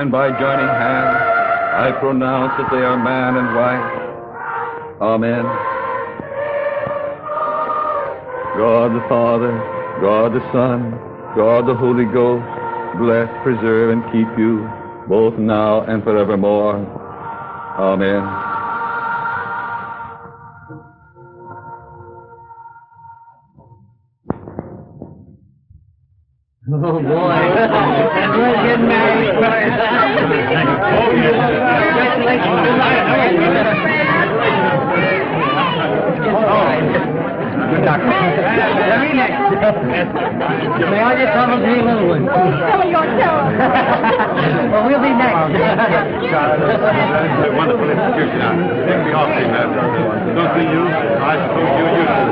and by joining hands, I pronounce that they are man and wife. Amen. God the Father, God the Son, God the Holy Ghost, bless, preserve, and keep you, both now and forevermore. Amen. Oh, boy. We're getting married. Good luck. Very next. May all your troubles be little ones. Tell me your terror. Well, we'll be next. Wonderful institution. Take me off, man. Don't be you. I suppose you used to.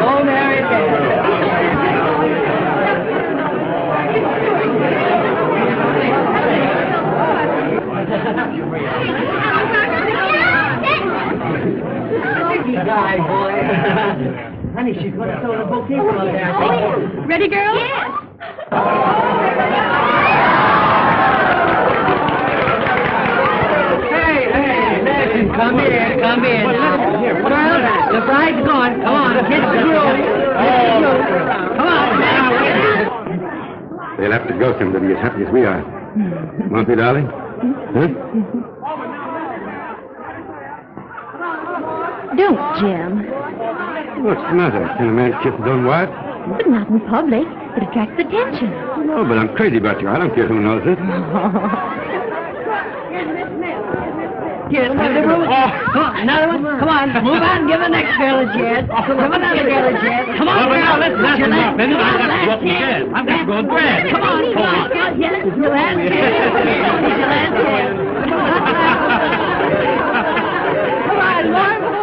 Go marry again. Guy, boy. Honey, she's going to throw the bouquet from up there. Ready, girl? Yes. Hey, listen, come in. Well, the bride's gone. Come on, get the Come on. They'll have to go some to be as happy as we are. Won't they, darling? Huh? Don't, Jim. What's the matter? Can a man kiss his own wife? But not in public. It attracts attention. No, but I'm crazy about you. I don't care who knows it. Here, another one. Another one. Come on, move on. Give the next girl a chance. Give another girl a chance. Come on, girl. That's enough. I've got to go and grab. Come on. Yes, it's your last chance. Come on, more.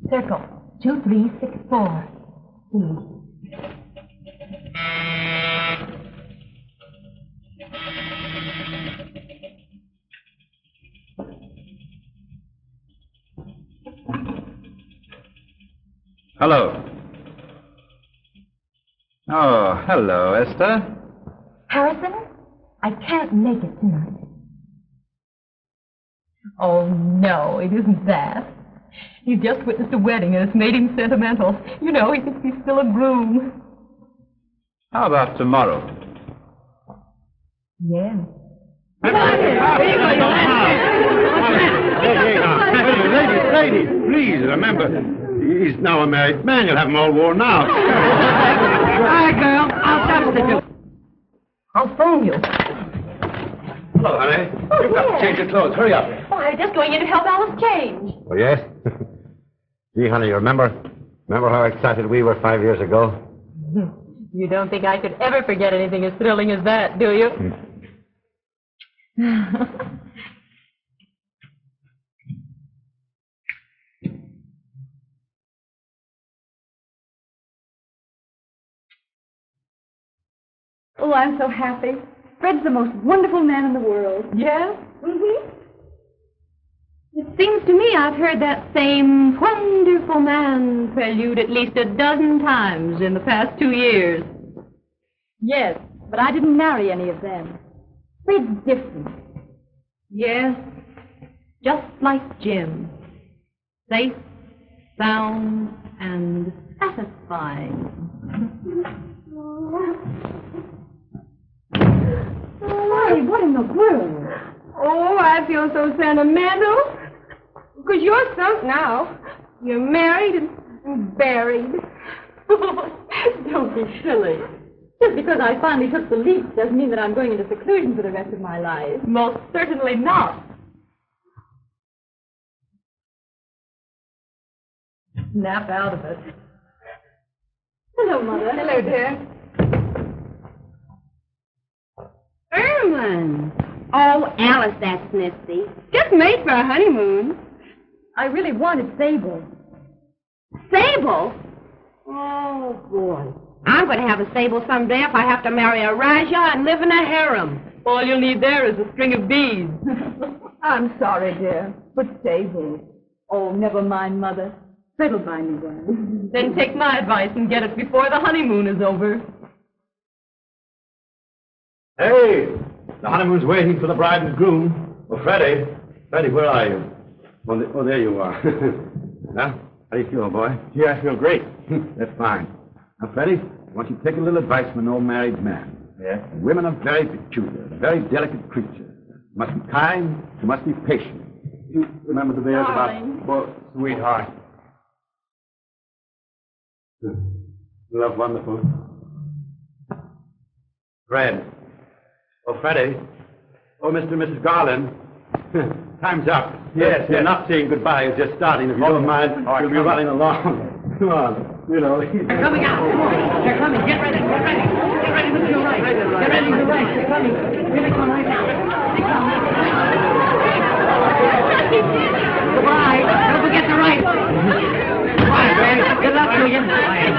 Circle. 2, 3, 6, 4. Hello. Oh, hello, Esther. Harrison, I can't make it tonight. Oh, no, it isn't that. He's just witnessed a wedding and it's made him sentimental. You know, he thinks he's still a groom. How about tomorrow? Yes. Ladies, please remember, he's now a married man. You'll have them all worn out. All right, girl. I'll substitute. I'll phone you. Hello, honey. You've got to change your clothes. Hurry up. Oh, I'm just going in to help Alice change. Oh, yes? Gee, honey, you remember how excited we were 5 years ago? You don't think I could ever forget anything as thrilling as that, do you? Oh, I'm so happy. Fred's the most wonderful man in the world. Yes? Mm-hmm. It seems to me I've heard that same wonderful man Prelude at least a dozen times in the past 2 years. Yes, but I didn't marry any of them. Fred's different. Yes, just like Jim. Safe, sound, and satisfying. Why, what in the world? Oh, I feel so sentimental. Because you're sunk now. You're married and buried. Don't be silly. Just because I finally took the leap doesn't mean that I'm going into seclusion for the rest of my life. Most certainly not. Snap out of it. Hello, Mother. Hello, dear. Erwin. Oh, Alice, that's nifty. Just made for a honeymoon. I really wanted Sable. Sable? Oh, boy. I'm going to have a Sable someday if I have to marry a Rajah and live in a harem. All you'll need there is a string of beads. I'm sorry, dear, but Sable. Oh, never mind, Mother. Fred'll buy me one. Then take my advice and get it before the honeymoon is over. Hey, the honeymoon's waiting for the bride and groom. Oh, Freddie. Freddie, where are you? Oh, there you are. Now, how do you feel, boy? Yeah, I feel great. That's fine. Now, Freddie, I want you to take a little advice from an old married man. Yeah? Women are very peculiar, very delicate creatures. You must be kind, you must be patient. You remember the bears about... Well, Sweetheart. love wonderful. Fred. Oh, Freddie. Oh, Mr. and Mrs. Garland. Time's up. Yes, You're yes. not saying goodbye. It's just starting. If you don't mind, right, we'll be come running along. Come on. You know. They're coming out. Come on. They're coming. Get ready. Get ready. Get ready with your right. Get ready with your right. They're coming. Here they come right now. They come. Goodbye. Don't forget the right. Bye, Fred. Good luck to you. Bye.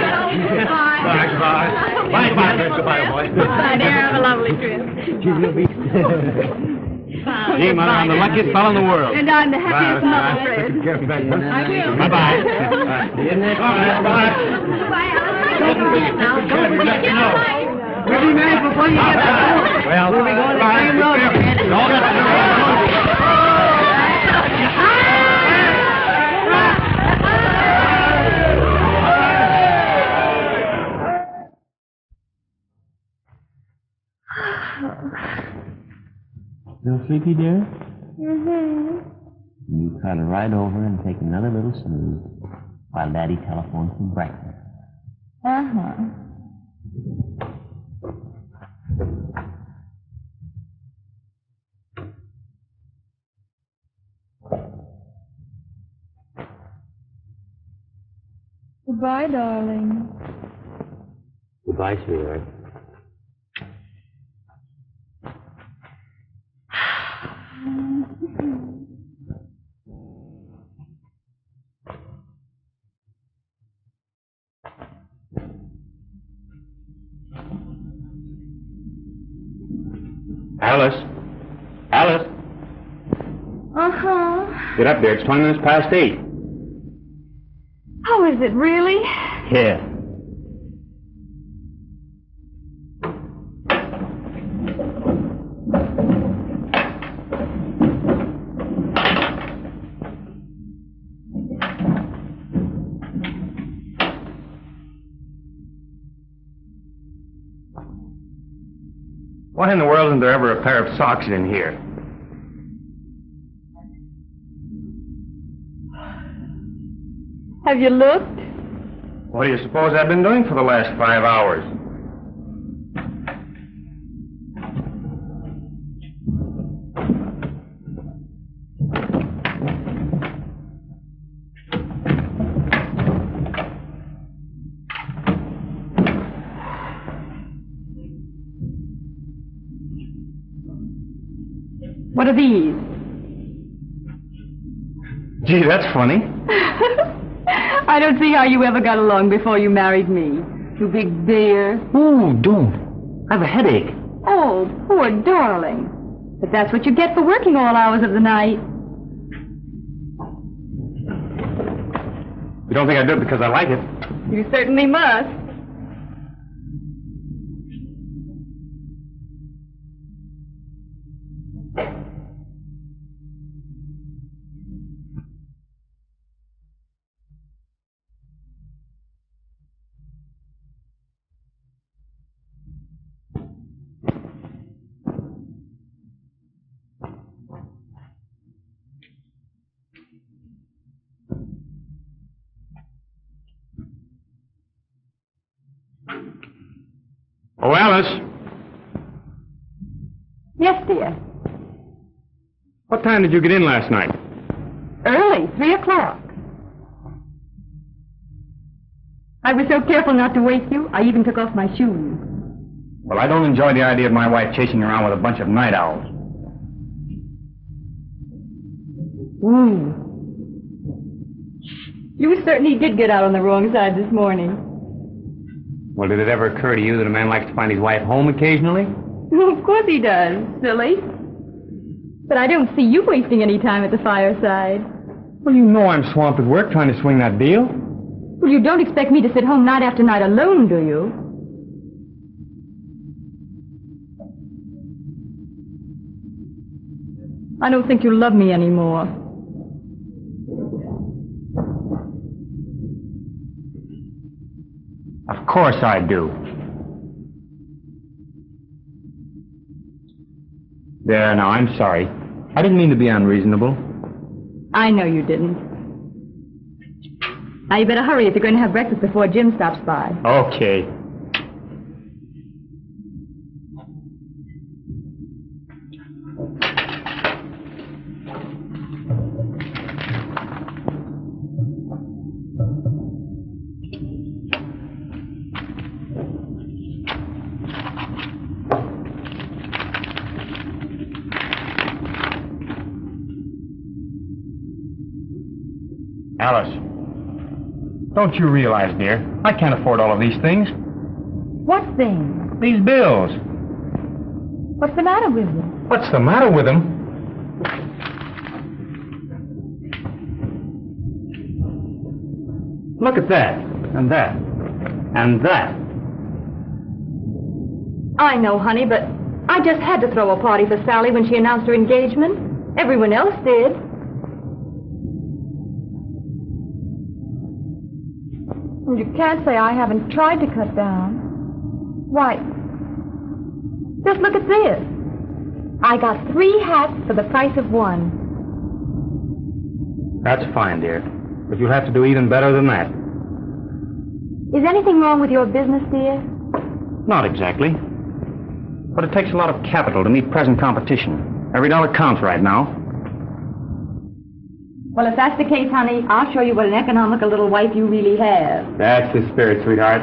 Bye, goodbye. Bye, Fred. Goodbye, boy. Bye, dear. Have a lovely trip. Gee, Mother, I'm the luckiest fellow in the world. And I'm the happiest mother, Fred. I will. Bye-bye. Bye. Now, don't forget the right. We'll be married before you get back. Well, We'll be going the same road, Fred. All that. Still sleepy, dear? Mm-hmm. You cuddle right over and take another little snooze while Daddy telephones for breakfast. Uh-huh. Goodbye, darling. Goodbye, sweetheart. Alice. Alice. Uh-huh. Get up there. It's 20 minutes past 8. Oh, is it really? Yeah. Why in the world isn't there ever a pair of socks in here? Have you looked? What do you suppose I've been doing for the last 5 hours? What are these? Gee, that's funny. I don't see how you ever got along before you married me. You big dear. Ooh, don't. I have a headache. Oh, poor darling. But that's what you get for working all hours of the night. You don't think I do it because I like it? You certainly must. Oh, Alice. Yes, dear. What time did you get in last night? Early, 3 o'clock. I was so careful not to wake you, I even took off my shoes. Well, I don't enjoy the idea of my wife chasing around with a bunch of night owls. Ooh. You certainly did get out on the wrong side this morning. Well, did it ever occur to you that a man likes to find his wife home occasionally? Of course he does, silly. But I don't see you wasting any time at the fireside. Well, you know I'm swamped at work trying to swing that deal. Well, you don't expect me to sit home night after night alone, do you? I don't think you love me anymore. Of course I do. There, now, I'm sorry. I didn't mean to be unreasonable. I know you didn't. Now, you better hurry if you're going to have breakfast before Jim stops by. Okay. Alice, don't you realize, dear, I can't afford all of these things. What thing? These bills. What's the matter with you? What's the matter with them? Look at that, and that, and that. I know, honey, but I just had to throw a party for Sally when she announced her engagement. Everyone else did. You can't say I haven't tried to cut down. Why, just look at this. I got 3 hats for the price of 1. That's fine, dear. But you'll have to do even better than that. Is anything wrong with your business, dear? Not exactly. But it takes a lot of capital to meet present competition. Every dollar counts right now. Well, if that's the case, honey, I'll show you what an economical little wife you really have. That's the spirit, sweetheart.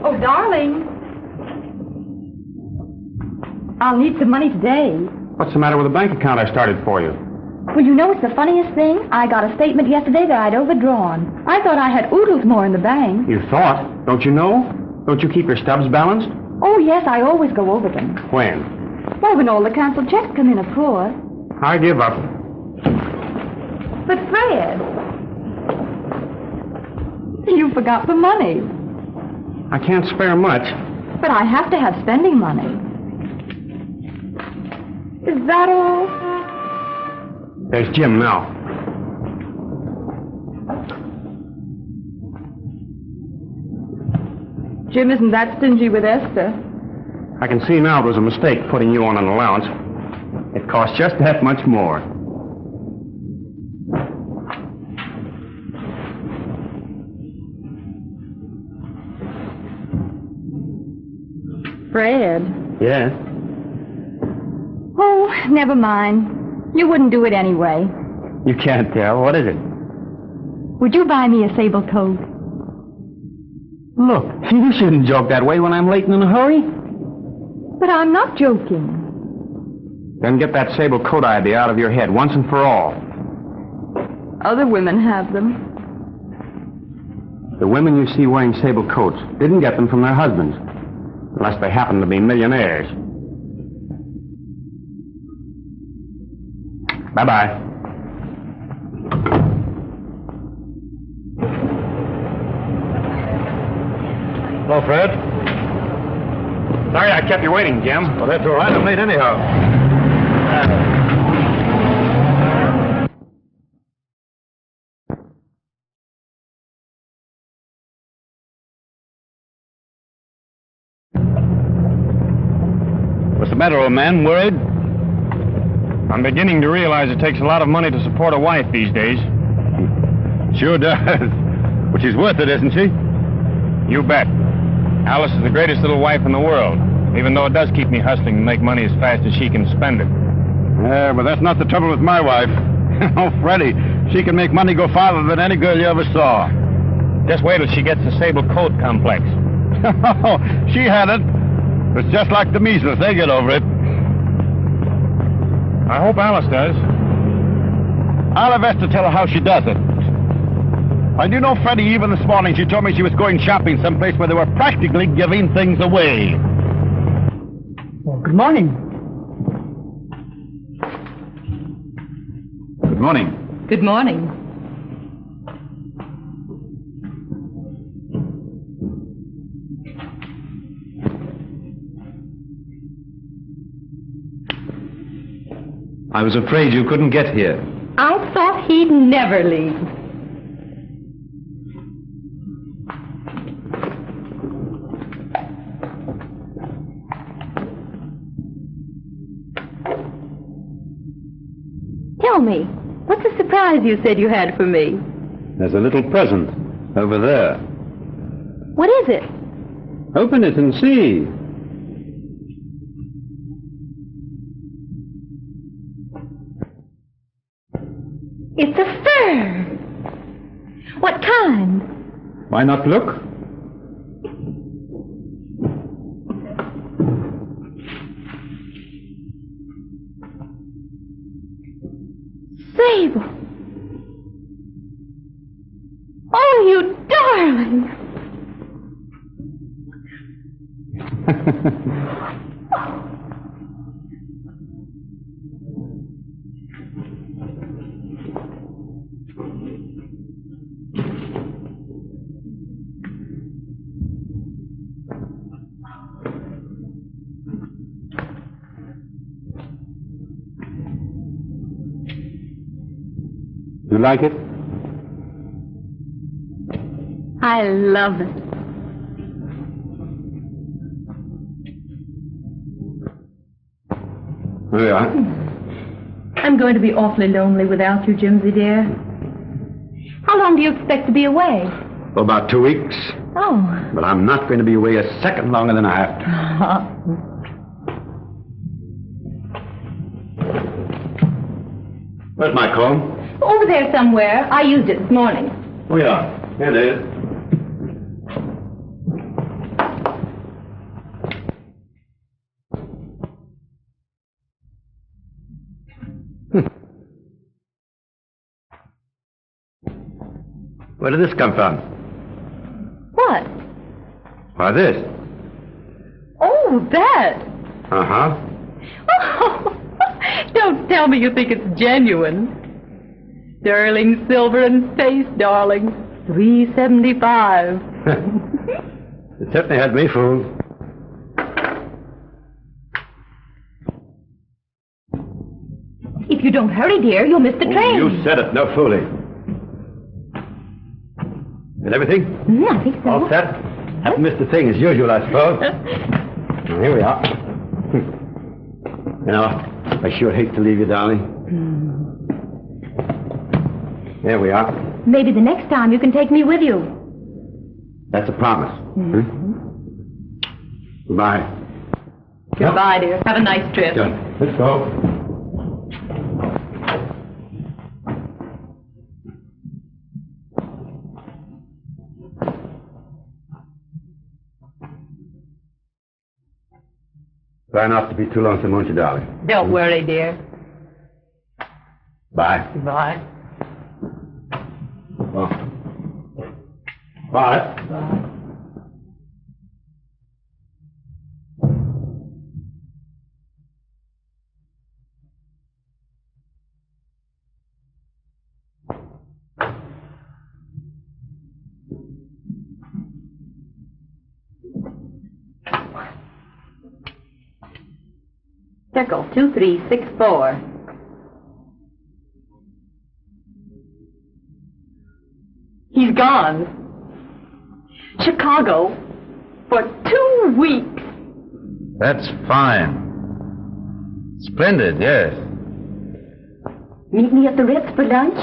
Oh, darling. I'll need some money today. What's the matter with the bank account I started for you? Well, you know what's the funniest thing? I got a statement yesterday that I'd overdrawn. I thought I had oodles more in the bank. You thought? Don't you know? Don't you keep your stubs balanced? Oh, yes, I always go over them. When? Well, when all the canceled checks come in, of course. I give up. But, Fred, you forgot the money. I can't spare much. But I have to have spending money. Is that all? There's Jim now. Jim isn't that stingy with Esther. I can see now it was a mistake putting you on an allowance. It cost just that much more. Fred. Yes? Oh, never mind. You wouldn't do it anyway. You can't tell. What is it? Would you buy me a sable coat? Look, you shouldn't joke that way when I'm late and in a hurry. But I'm not joking. Then get that sable coat idea out of your head once and for all. Other women have them. The women you see wearing sable coats didn't get them from their husbands, unless they happen to be millionaires. Bye-bye. Hello, Fred. Sorry I kept you waiting, Jim. Well, that's all right. I'm late anyhow. What's the matter, old man? Worried? I'm beginning to realize it takes a lot of money to support a wife these days. Sure does. But she's worth it, isn't she? You bet. Alice is the greatest little wife in the world, even though it does keep me hustling to make money as fast as she can spend it. Yeah, but that's not the trouble with my wife. Oh, Freddie, she can make money go farther than any girl you ever saw. Just wait till she gets the sable coat complex. She had it. It's just like the measles. They get over it. I hope Alice does. I'll have Esther tell her how she does it. And you know, Freddie, even this morning she told me she was going shopping someplace where they were practically giving things away. Well, good morning. Good morning. Good morning. I was afraid you couldn't get here. I thought he'd never leave. Tell me, what's the surprise you said you had for me? There's a little present over there. What is it? Open it and see. It's a fur. What kind? Why not look? Sable. Oh, you darling. You like it? I love it. There we are. I'm going to be awfully lonely without you, Jimsy dear. How long do you expect to be away? For about 2 weeks. Oh. But I'm not going to be away a second longer than I have to. Where's my comb? Over there somewhere. I used it this morning. Oh, yeah. Here it is. Where did this come from? What? Why, this. Oh, that. Uh-huh. Oh, don't tell me you think it's genuine. Sterling silver and face, darling. $3.75. It certainly had me fooled. If you don't hurry, dear, you'll miss the train. You said it. No fooling. And everything? I think so. All set? Haven't missed a thing as usual, I suppose. Well, here we are. You know, I sure hate to leave you, darling. There we are. Maybe the next time you can take me with you. That's a promise. Goodbye. Goodbye, dear. Have a nice trip. Done. Let's go. Try not to be too lonesome, won't you, darling? Don't worry, dear. Bye. Goodbye. Oh. Bye. Bye. Circle 2364. He's gone. Chicago for 2 weeks. That's fine. Splendid, yes. Meet me at the Ritz for lunch?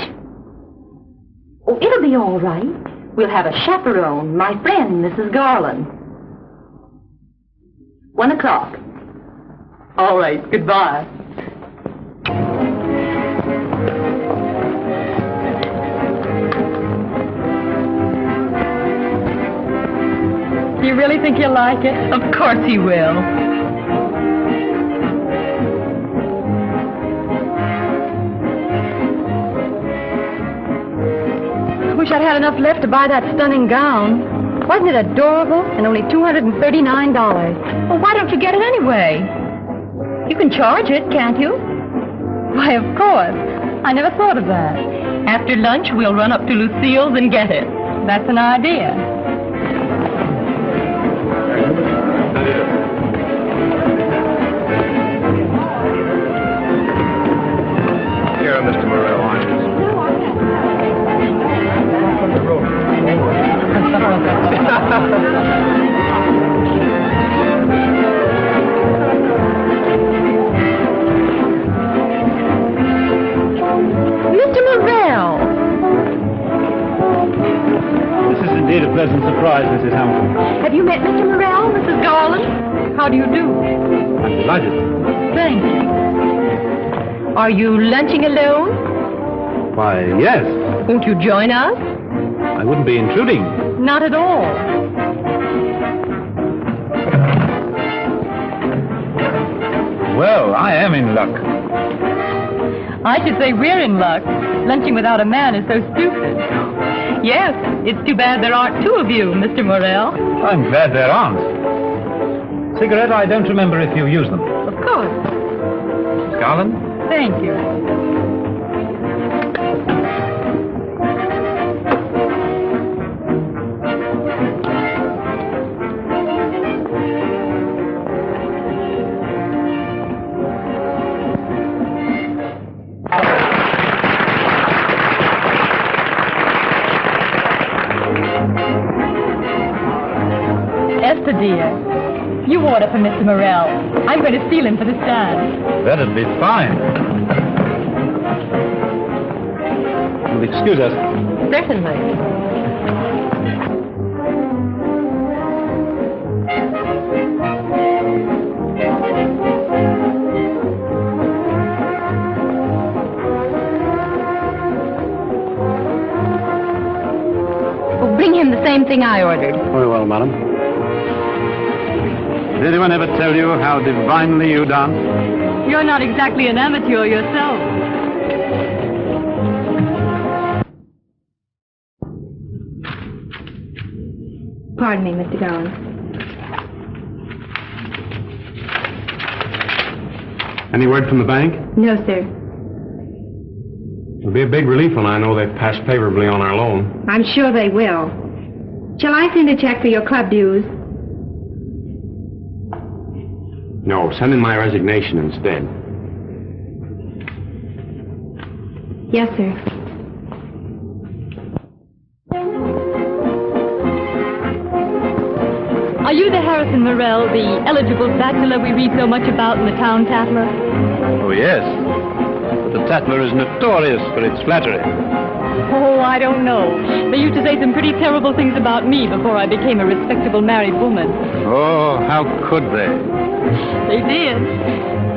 Oh, it'll be all right. We'll have a chaperone, my friend, Mrs. Garland. 1 o'clock. All right, goodbye. Do you really think he'll like it? Of course he will. I wish I'd had enough left to buy that stunning gown. Wasn't it adorable? And only $239. Well, why don't you get it anyway? You can charge it, can't you? Why, of course. I never thought of that. After lunch, we'll run up to Lucille's and get it. That's an idea. surprise, Mrs. Hamilton. Have you met Mr. Morrell, Mrs. Garland? How do you do? I'm delighted. Thank you. Are you lunching alone? Why, yes. Won't you join us? I wouldn't be intruding. Not at all. Well, I am in luck. I should say we're in luck. Lunching without a man is so stupid. Yes, it's too bad there aren't two of you, Mr. Morrell. I'm glad there aren't. Cigarette, I don't remember if you use them. Of course. Miss Garland? Thank you. Esther, dear, you order for Mr. Morrell. I'm going to steal him for the stand. That'd be fine. You'll excuse us. Certainly. Oh, bring him the same thing I ordered. Very well, madam. Did anyone ever tell you how divinely you dance? You're not exactly an amateur yourself. Pardon me, Mr. Garland. Any word from the bank? No, sir. It'll be a big relief when I know they've passed favorably on our loan. I'm sure they will. Shall I send a check for your club dues? No, send in my resignation instead. Yes, sir. Are you the Harrison Morrell, the eligible bachelor we read so much about in the Town Tatler? Oh, yes. But the Tatler is notorious for its flattery. Oh, I don't know. They used to say some pretty terrible things about me before I became a respectable married woman. Oh, how could they? They did.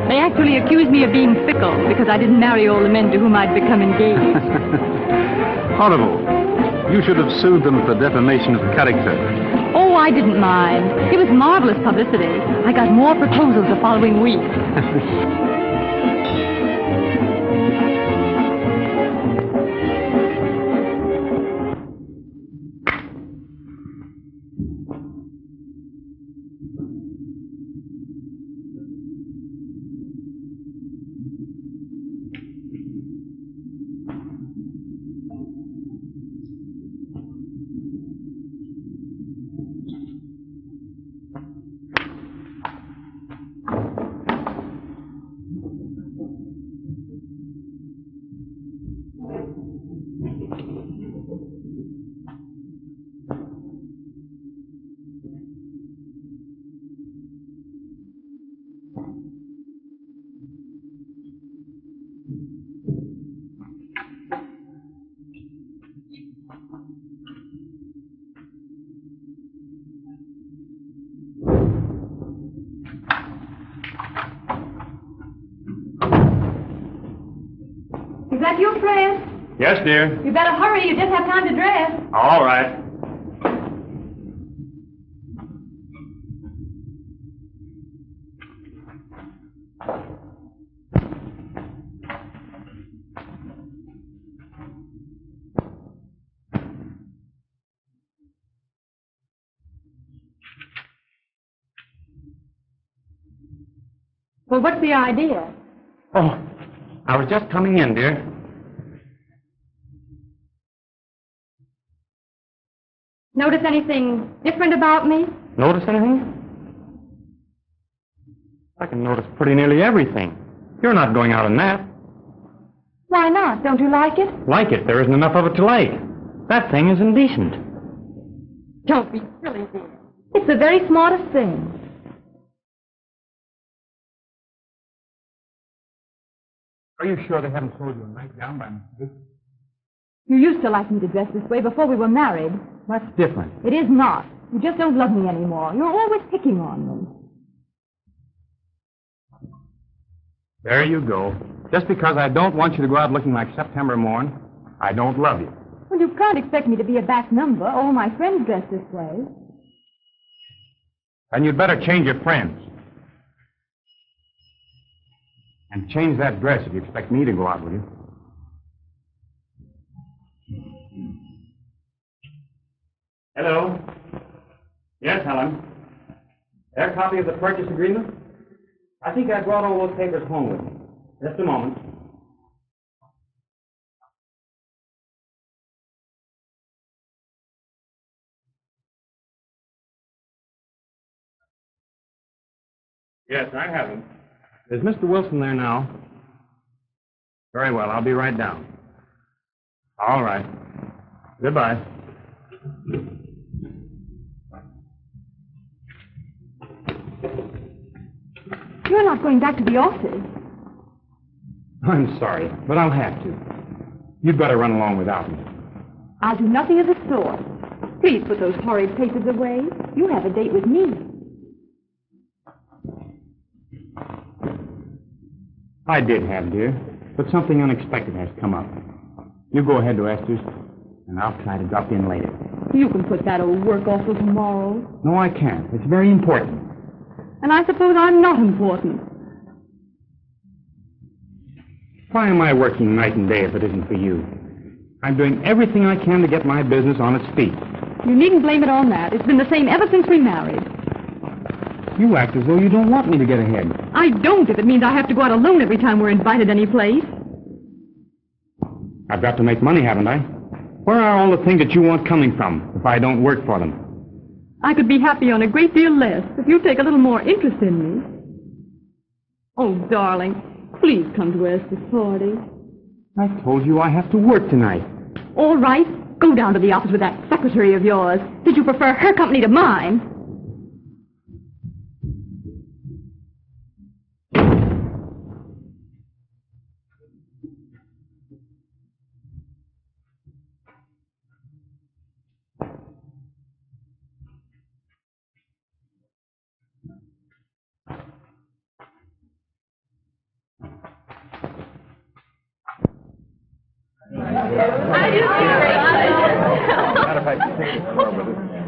They actually accused me of being fickle because I didn't marry all the men to whom I'd become engaged. Horrible. You should have sued them for defamation of character. Oh, I didn't mind. It was marvelous publicity. I got more proposals the following week. Is that you, Fred? Yes, dear. You better hurry. You just have time to dress. All right. Well, what's the idea? Oh, I was just coming in, dear. Notice anything different about me? Notice anything? I can notice pretty nearly everything. You're not going out in that. Why not? Don't you like it? Like it. There isn't enough of it to like. That thing is indecent. Don't be silly, dear. It's the very smartest thing. Are you sure they haven't sold you a nightgown by mistake? You used to like me to dress this way before we were married. That's different. It is not. You just don't love me anymore. You're always picking on me. There you go. Just because I don't want you to go out looking like September morn, I don't love you. Well, you can't expect me to be a back number. All my friends dress this way. And you'd better change your friends. And change that dress if you expect me to go out with you. Hello. Yes, Helen. Their copy of the purchase agreement? I think I brought all those papers home with me. Just a moment. Yes, I have them. Is Mr. Wilson there now? Very well, I'll be right down. All right. Goodbye. You're not going back to the office. I'm sorry, but I'll have to. You'd better run along without me. I'll do nothing of the sort. Please put those horrid papers away. You have a date with me. I did have, dear, but something unexpected has come up. You go ahead to Esther's, and I'll try to drop in later. You can put that old work off till tomorrow. No, I can't. It's very important. And I suppose I'm not important. Why am I working night and day if it isn't for you? I'm doing everything I can to get my business on its feet. You needn't blame it on that. It's been the same ever since we married. You act as though you don't want me to get ahead. I don't if it means I have to go out alone every time we're invited any place. I've got to make money, haven't I? Where are all the things that you want coming from if I don't work for them? I could be happy on a great deal less if you take a little more interest in me. Oh, darling, please come to Esther's party. I told you I have to work tonight. All right. Go down to the office with that secretary of yours. Did you prefer her company to mine?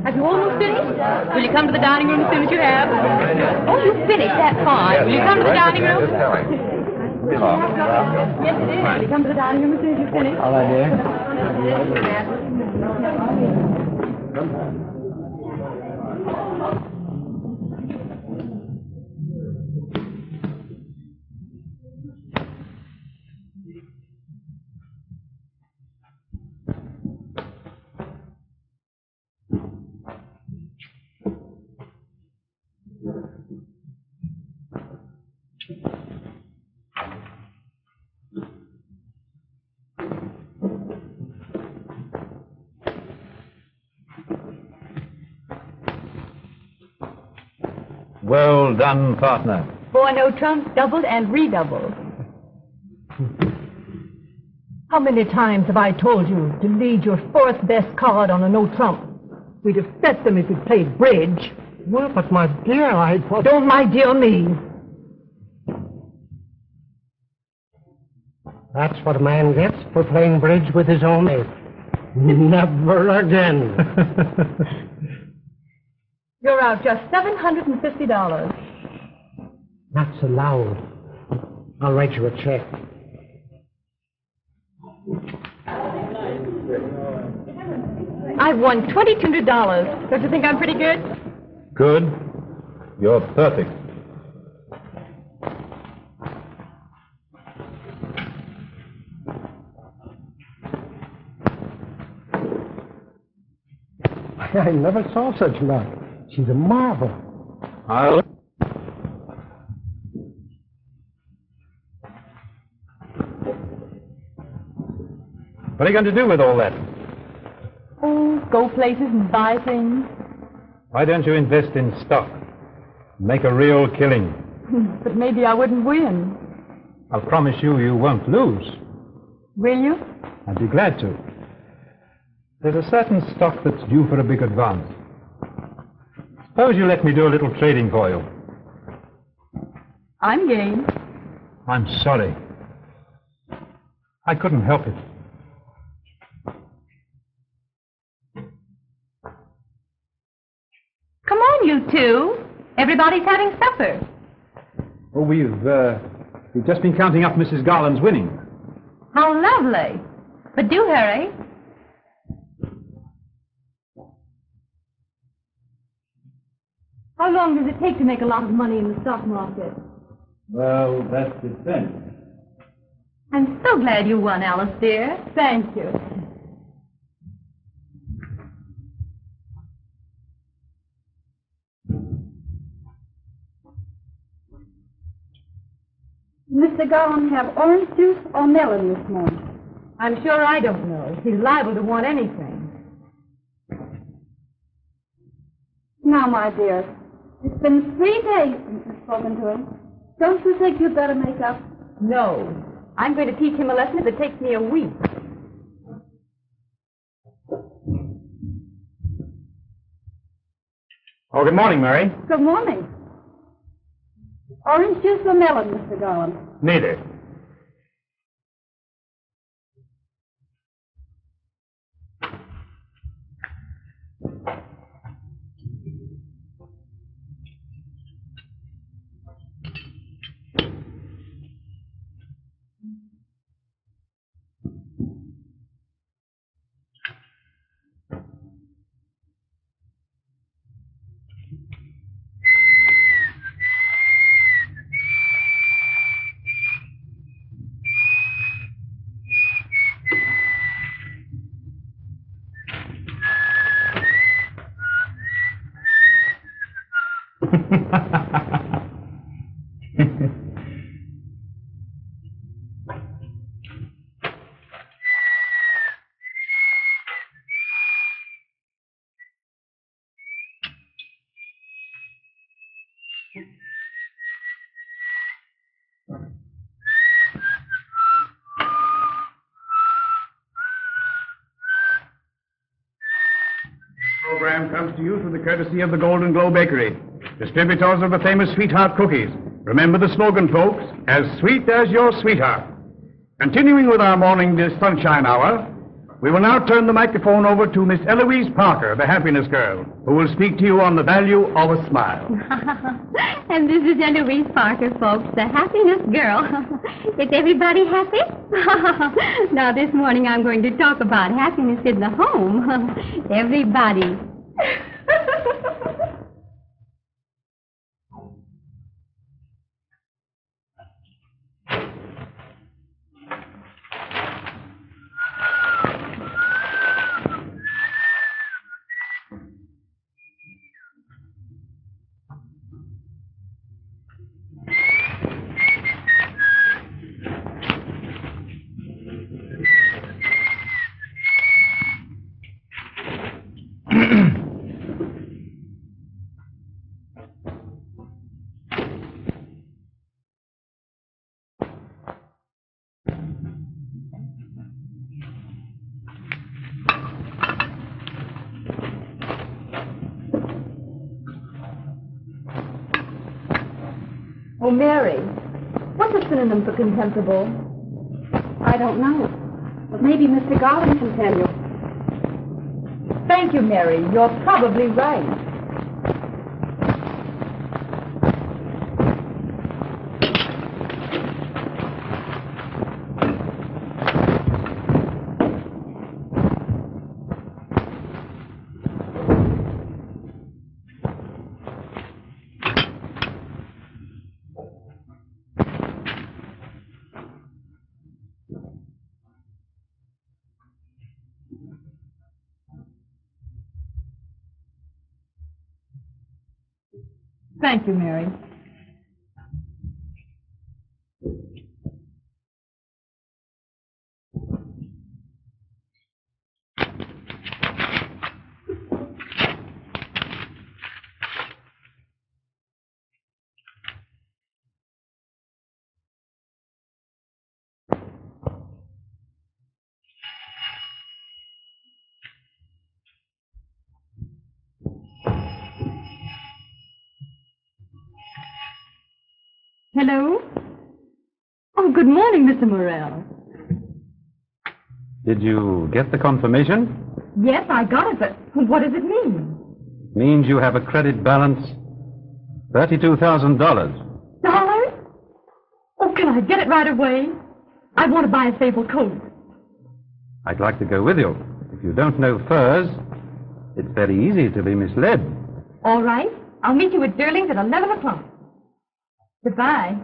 Have you almost finished? Will you come to the dining room as soon as you have? Oh, you finished? That's fine. Will you come to the dining room? Yes, it is. Will you come to the dining room as soon as you finish? All right, dear. Well done, partner. Boy, no trumps, doubled and redoubled. How many times have I told you to lead your fourth best card on a no trump? We'd have bet them if we played bridge. Well, but my dear, I thought... Don't my dear me. That's what a man gets for playing bridge with his own mate. Never again. You're out just $750. That's allowed. I'll write you a check. I've won $2,200. Don't you think I'm pretty good? Good. You're perfect. I never saw such luck. She's a marvel. I'll... What are you going to do with all that? Oh, go places and buy things. Why don't you invest in stock? Make a real killing. But maybe I wouldn't win. I'll promise you, you won't lose. Will you? I'd be glad to. There's a certain stock that's due for a big advance. Suppose you let me do a little trading for you. I'm game. I'm sorry. I couldn't help it. Come on, you two. Everybody's having supper. Oh, we've just been counting up Mrs. Garland's winnings. How lovely. But do hurry. How long does it take to make a lot of money in the stock market? Well, that depends. I'm so glad you won, Alice, dear. Thank you. Mr. Garland have orange juice or melon this morning? I'm sure I don't know. He's liable to want anything. Now, my dear, it's been 3 days since you've spoken to him. Don't you think you'd better make up? No. I'm going to teach him a lesson if it takes me a week. Oh, good morning, Mary. Good morning. Orange juice or melon, Mr. Garland? Neither. Program comes to you through the courtesy of the Golden Glow Bakery, distributors of the famous Sweetheart cookies. Remember the slogan, folks, as sweet as your sweetheart. Continuing with our morning sunshine hour, we will now turn the microphone over to Miss Eloise Parker, the happiness girl, who will speak to you on the value of a smile. And this is Eloise Parker, folks, the happiness girl. Is everybody happy? Now, this morning I'm going to talk about happiness in the home. Everybody. Oh, Mary, what's a synonym for contemptible? I don't know. But maybe Mr. Garland can tell you. Thank you, Mary. You're probably right. Thank you, Mary. Hello? Oh, good morning, Mr. Morrell. Did you get the confirmation? Yes, I got it, but what does it mean? Means you have a credit balance $32,000. Dollars? Oh, can I get it right away? I want to buy a sable coat. I'd like to go with you. If you don't know furs, it's very easy to be misled. All right. I'll meet you at Durling's at 11 o'clock. Goodbye.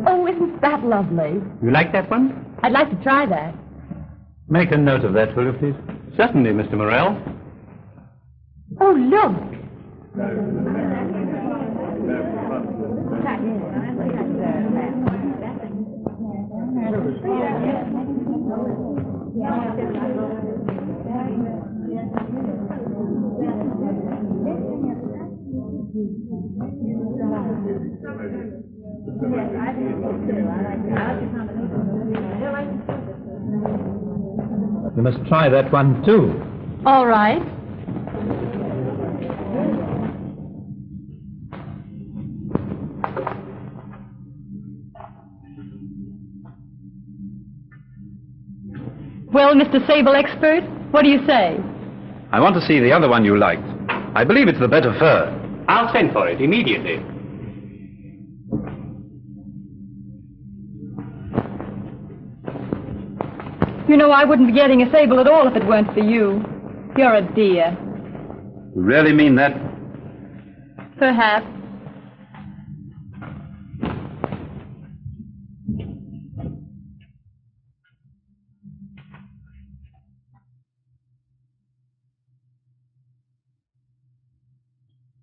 Oh, isn't that lovely? You like that one? I'd like to try that. Make a note of that, will you, please? Certainly, Mr. Morrell. Oh, look. You must try that one, too. All right. Well, Mr. Sable Expert, what do you say? I want to see the other one you liked. I believe it's the better fur. I'll send for it immediately. You know, I wouldn't be getting a sable at all if it weren't for you. You're a dear. You really mean that? Perhaps.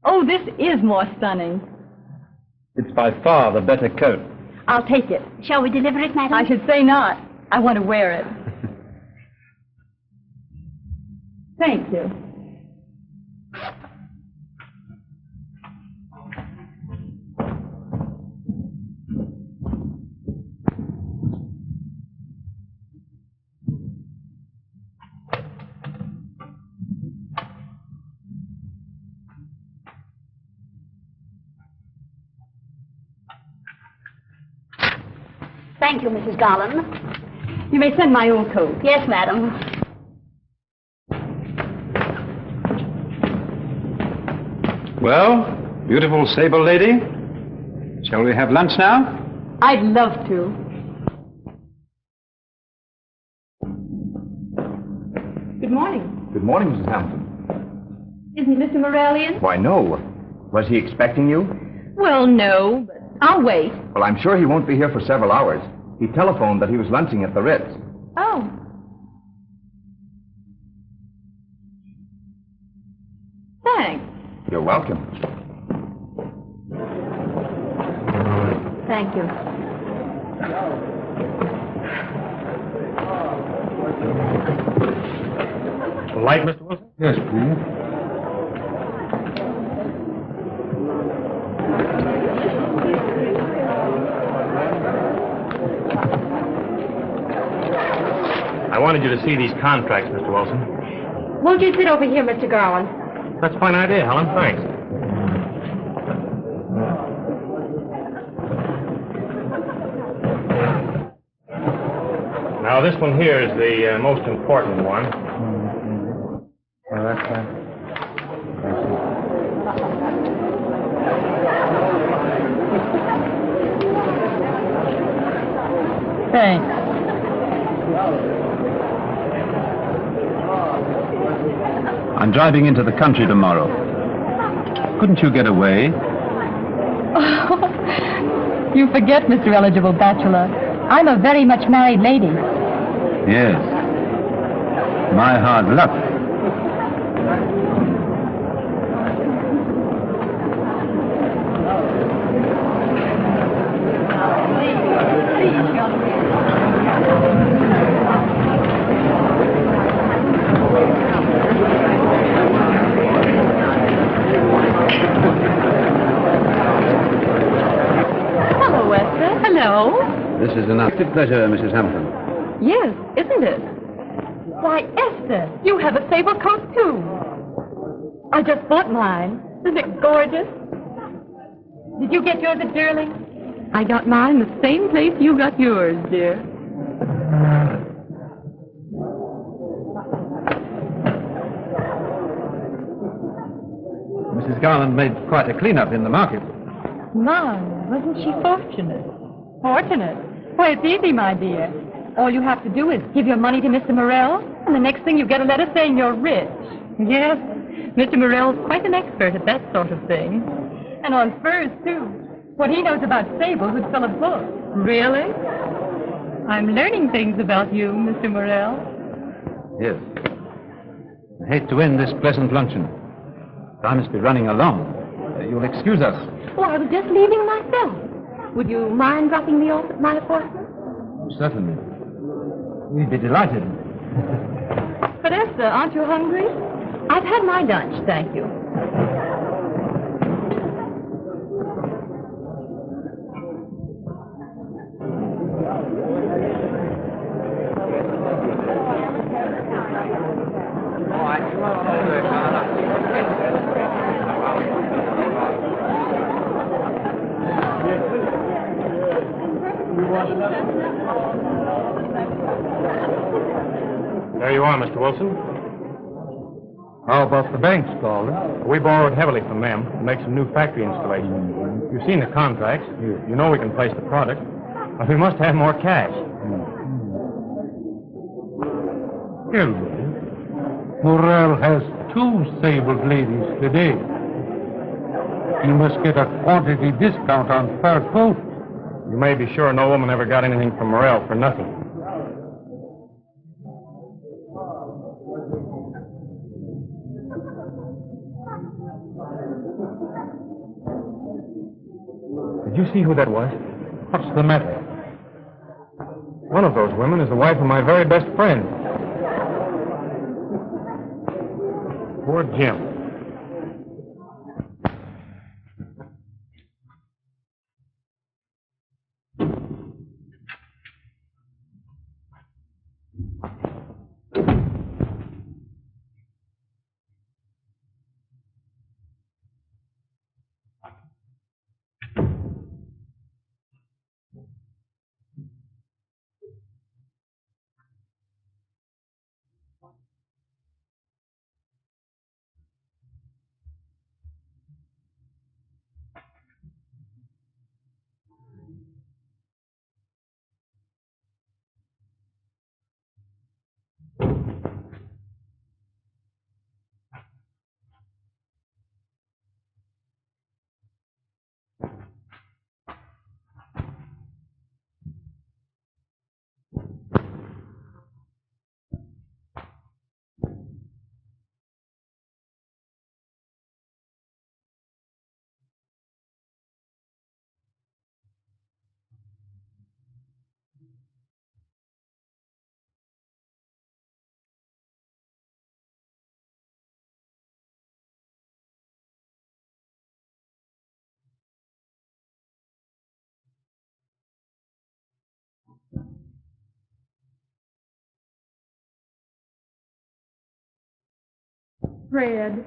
Oh, this is more stunning. It's by far the better coat. I'll take it. Shall we deliver it, madam? I should say not. I want to wear it. Thank you. Thank you, Mrs. Garland. You may send my old coat. Yes, madam. Well, beautiful sable lady, shall we have lunch now? I'd love to. Good morning. Good morning, Mrs. Hampton. Isn't Mr. Morrell in? Why, no. Was he expecting you? Well, no, but I'll wait. Well, I'm sure he won't be here for several hours. He telephoned that he was lunching at the Ritz. Oh. Thanks. You're welcome. Thank you. Light, Mr. Wilson? Yes, please. I wanted you to see these contracts, Mr. Wilson. Won't you sit over here, Mr. Garland? That's a fine idea, Helen. Thanks. Now, this one here is the most important one. Well, that's fine. Thanks. I'm driving into the country tomorrow. Couldn't you get away? Oh, you forget, Mr. Eligible Bachelor. I'm a very much married lady. Yes. My hard luck. Hello, Esther. Hello. This is an active pleasure, Mrs. Hampton. Yes, isn't it? Why, Esther, you have a sable coat, too. I just bought mine. Isn't it gorgeous? Did you get yours at Sterling? I got mine the same place you got yours, dear. Mrs. Garland made quite a clean-up in the market. My, wasn't she fortunate? Fortunate? Why, it's easy, my dear. All you have to do is give your money to Mr. Morrell, and the next thing you get a letter saying you're rich. Yes, Mr. Morrell's quite an expert at that sort of thing. And on furs, too. What he knows about sables would fill a book. Really? I'm learning things about you, Mr. Morrell. Yes. I hate to end this pleasant luncheon. But I must be running along. You'll excuse us. Oh, I was just leaving myself. Would you mind dropping me off at my apartment? Certainly. We'd be delighted. But Esther, aren't you hungry? I've had my lunch, thank you. There you are, Mr. Wilson. How about the banks, Collyer? We borrowed heavily from them to make some new factory installations. You've seen the contracts. You know we can place the product. But we must have more cash. Elwood, Morrell has 2 sabled ladies today. You must get a quantity discount on fur coat. You may be sure no woman ever got anything from Morrell for nothing. Did you see who that was? What's the matter? One of those women is the wife of my very best friend. Poor Jim. Fred.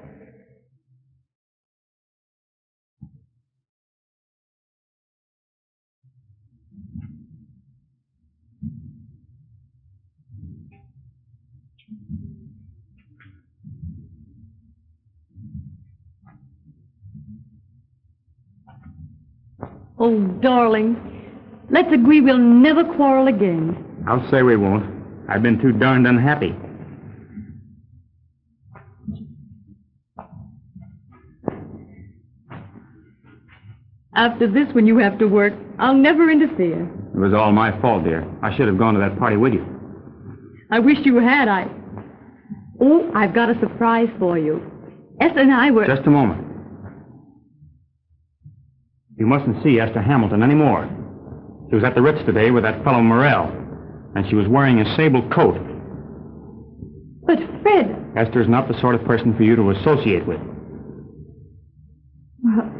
Oh, darling, let's agree we'll never quarrel again. I'll say we won't. I've been too darned unhappy. After this, when you have to work, I'll never interfere. It was all my fault, dear. I should have gone to that party with you. I wish you had. Oh, I've got a surprise for you. Esther and I were... Just a moment. You mustn't see Esther Hamilton anymore. She was at the Ritz today with that fellow Morrell, and she was wearing a sable coat. But, Fred, Esther's not the sort of person for you to associate with. Well,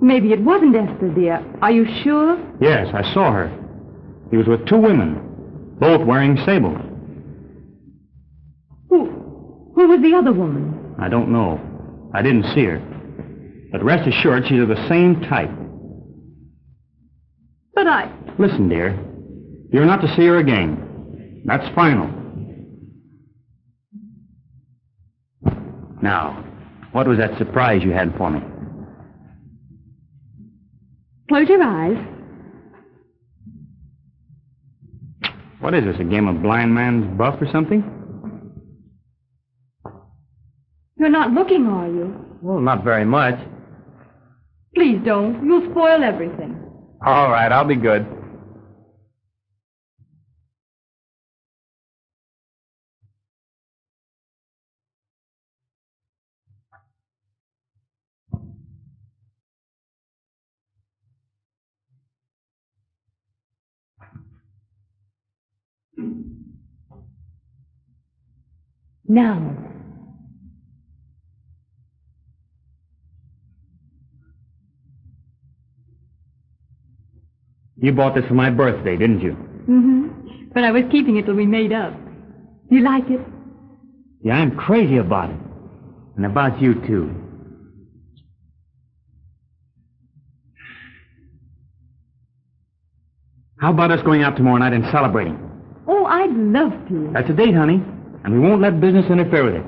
maybe it wasn't Esther, dear. Are you sure? Yes, I saw her. He was with two women, both wearing sables. Who was the other woman? I don't know. I didn't see her. But rest assured, she's of the same type. But Listen, dear. You're not to see her again. That's final. Now, what was that surprise you had for me? Close your eyes. What is this, a game of blind man's buff or something? You're not looking, are you? Well, not very much. Please don't. You'll spoil everything. All right, I'll be good. Now. You bought this for my birthday, didn't you? Mm-hmm. But I was keeping it till we made up. You like it? Yeah, I'm crazy about it. And about you, too. How about us going out tomorrow night and celebrating? Oh, I'd love to. That's a date, honey. And we won't let business interfere with it.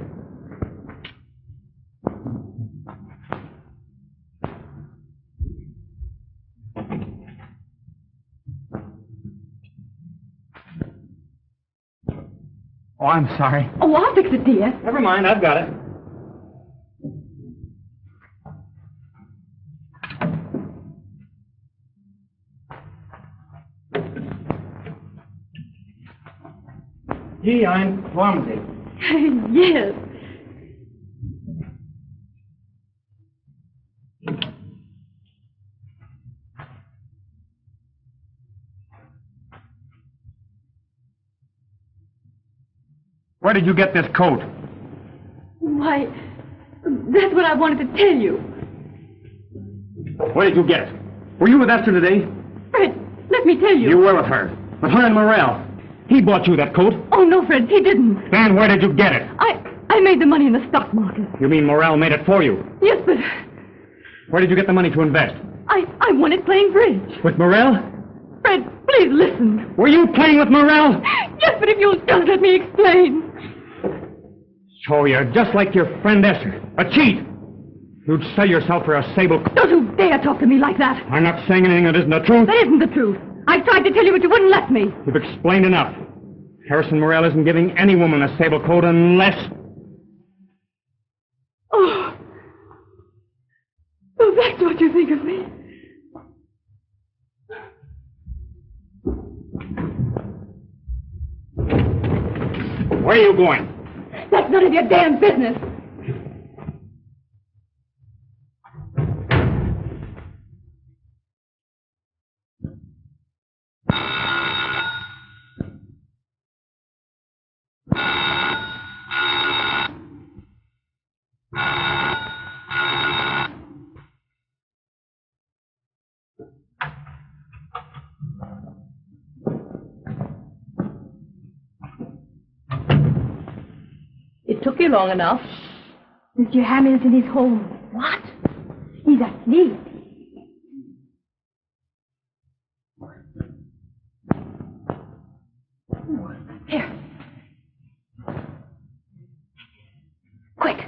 Oh, I'm sorry. Oh, I'll fix it, dear. Never mind, I've got it. Gee, I'm clumsy. Yes. Where did you get this coat? Why, that's what I wanted to tell you. Where did you get it? Were you with Esther today? Fred, let me tell you. You were with her. With her and Morrell. He bought you that coat. Oh, no, Fred, he didn't. Then where did you get it? I made the money in the stock market. You mean Morrell made it for you? Yes, but Where did you get the money to invest? I won it playing bridge. With Morrell? Fred, please listen. Were you playing with Morrell? Yes, but if you'll just let me explain. So you're just like your friend Esther. A cheat. You'd sell yourself for a sable... Don't you dare talk to me like that. I'm not saying anything that isn't the truth. That isn't the truth. I've tried to tell you, but you wouldn't let me. You've explained enough. Harrison Morrell isn't giving any woman a sable coat unless... Oh. So that's what you think of me. Where are you going? That's none of your damn business. It took you long enough. Mr. Hamilton is home. What? He's asleep. Here. Quick.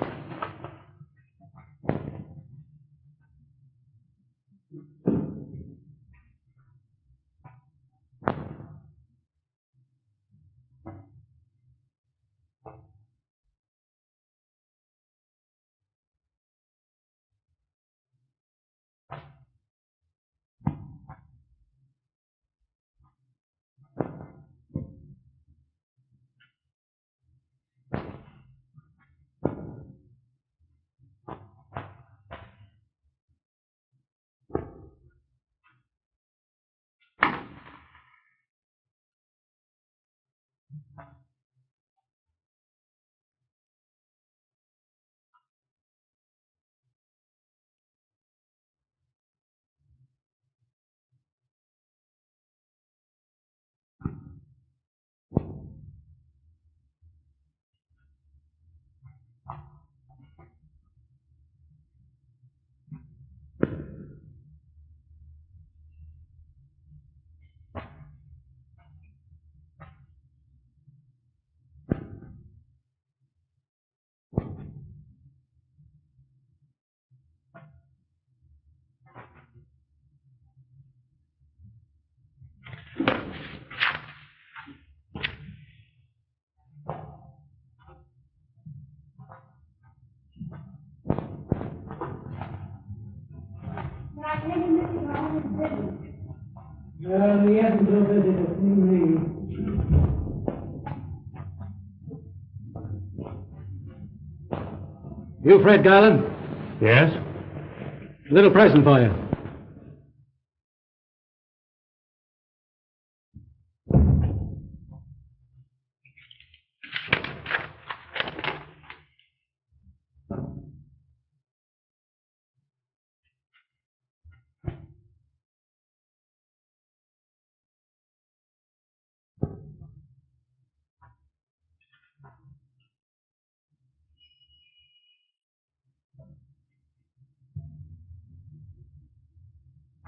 Well, he hasn't so busy to see me. You, Fred Garland? Yes? Little present for you.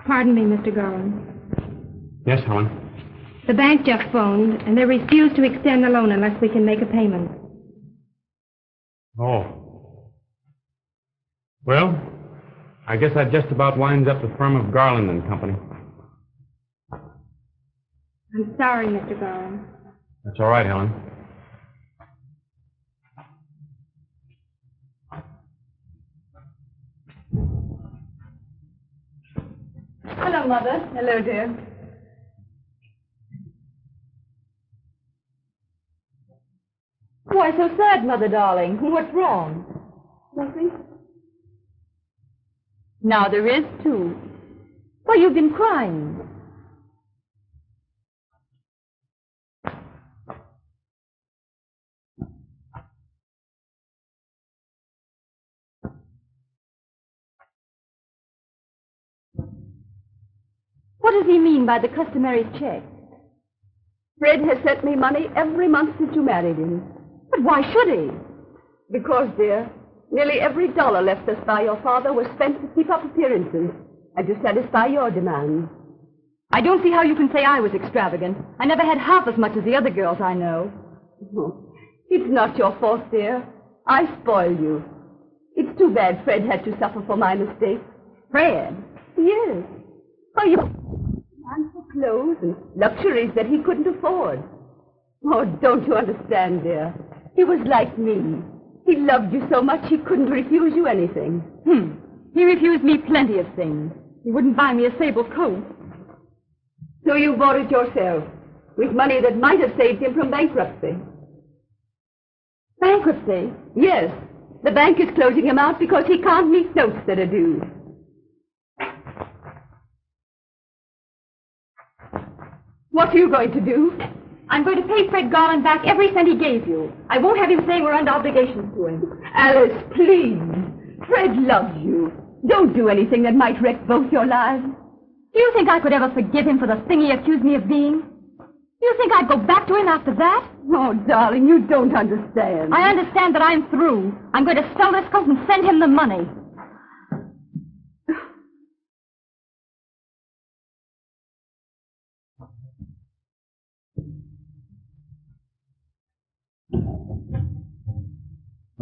Pardon me, Mr. Garland. Yes, Helen. The bank just phoned, and they refuse to extend the loan unless we can make a payment. Oh. Well, I guess that just about winds up the firm of Garland and Company. I'm sorry, Mr. Garland. That's all right, Helen. Hello, Mother. Hello, dear. Why so sad, Mother, darling? What's wrong? Nothing. Now there is, too. Why, you've been crying. What does he mean by the customary check? Fred has sent me money every month since you married him. But why should he? Because, dear, nearly every dollar left us by your father was spent to keep up appearances and to satisfy your demands. I don't see how you can say I was extravagant. I never had half as much as the other girls I know. Oh, it's not your fault, dear. I spoiled you. It's too bad Fred had to suffer for my mistake. Fred? Yes. Oh, you and for clothes and luxuries that he couldn't afford. Oh, don't you understand, dear? He was like me. He loved you so much he couldn't refuse you anything. He refused me plenty of things. He wouldn't buy me a sable coat. So you bought it yourself, with money that might have saved him from bankruptcy. Bankruptcy? Yes. The bank is closing him out because he can't meet notes that are due. What are you going to do? I'm going to pay Fred Garland back every cent he gave you. I won't have him saying we're under obligations to him. Alice, please. Fred loves you. Don't do anything that might wreck both your lives. Do you think I could ever forgive him for the thing he accused me of being? Do you think I'd go back to him after that? Oh, darling, you don't understand. I understand that I'm through. I'm going to sell this coat and send him the money.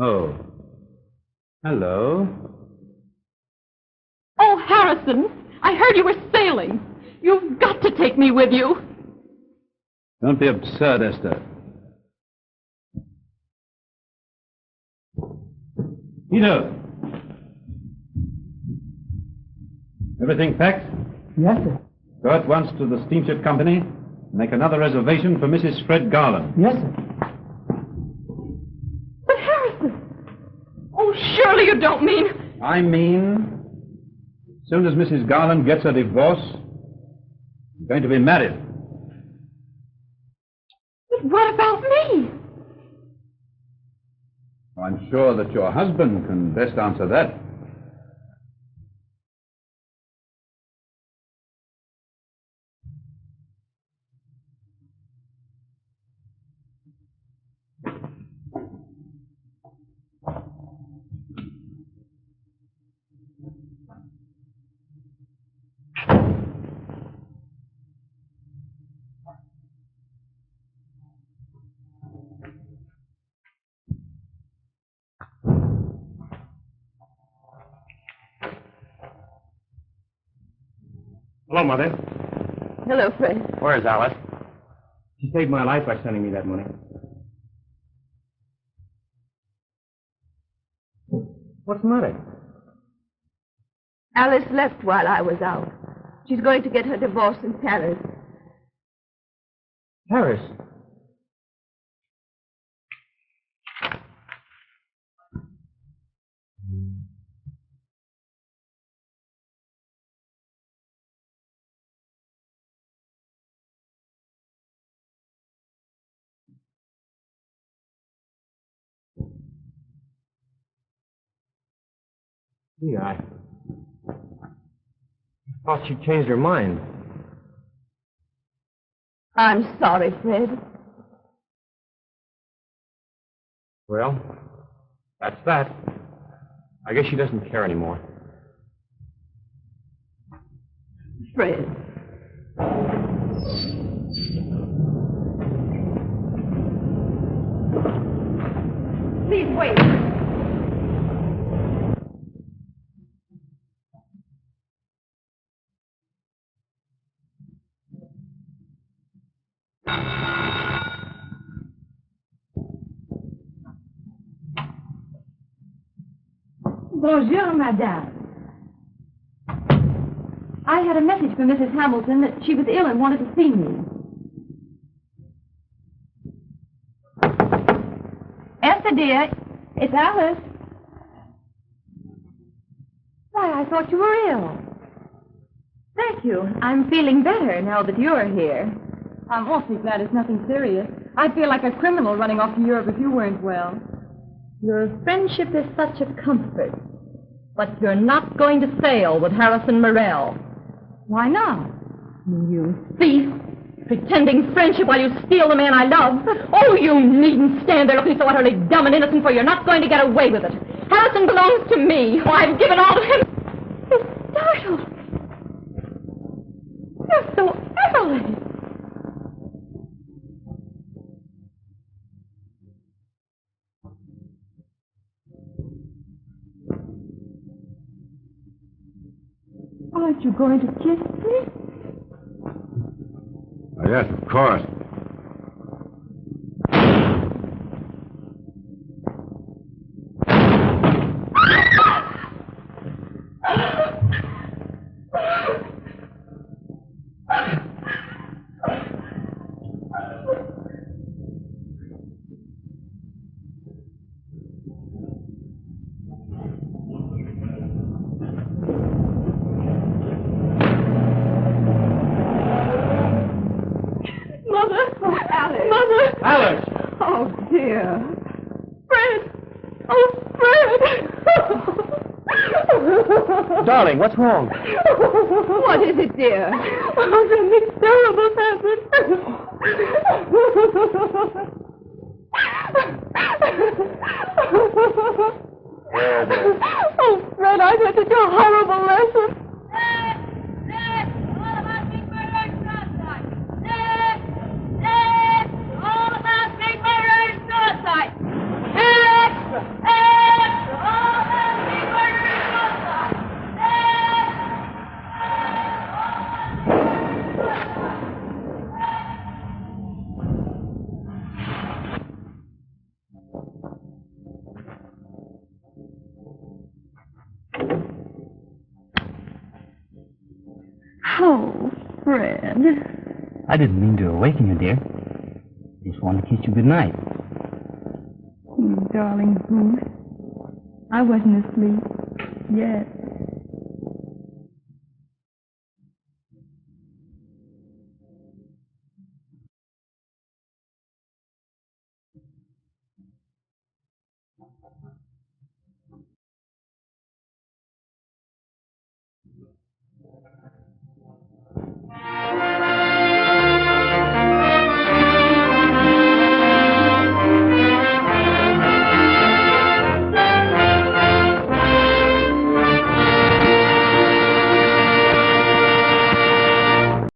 Oh. Hello. Oh, Harrison, I heard you were sailing. You've got to take me with you. Don't be absurd, Esther. Peter. Everything packed? Yes, sir. Go at once to the steamship company. Make another reservation for Mrs. Fred Garland. Yes, sir. But Harrison! Oh, surely you don't mean... I mean, as soon as Mrs. Garland gets a divorce, I'm going to be married. But what about me? I'm sure that your husband can best answer that. Hello, Mother. Hello, Fred. Where's Alice? She saved my life by sending me that money. What's the matter? Alice left while I was out. She's going to get her divorce in Paris. Paris? Yeah, I thought she changed her mind. I'm sorry, Fred. Well, that's that. I guess she doesn't care anymore. Fred. Please wait. Bonjour, madame. I had a message from Mrs. Hamilton that she was ill and wanted to see me. Esther, dear, it's Alice. Why, I thought you were ill. Thank you. I'm feeling better now that you're here. I'm awfully glad it's nothing serious. I'd feel like a criminal running off to Europe if you weren't well. Your friendship is such a comfort. But you're not going to sail with Harrison Morrell. Why not? You thief! Pretending friendship while you steal the man I love. Oh, you needn't stand there looking so utterly dumb and innocent, for you're not going to get away with it. Harrison belongs to me. Oh, I've given all to him. You're startled. You're so early. Aren't you going to kiss me? Oh, yes, of course. Darling, what's wrong? What is it, dear? Oh, something terrible's happened. Oh, Fred, I've had such a horrible lesson. Oh, Fred. I didn't mean to awaken you, dear. Just wanted to kiss you goodnight. You darling goose. I wasn't asleep yet.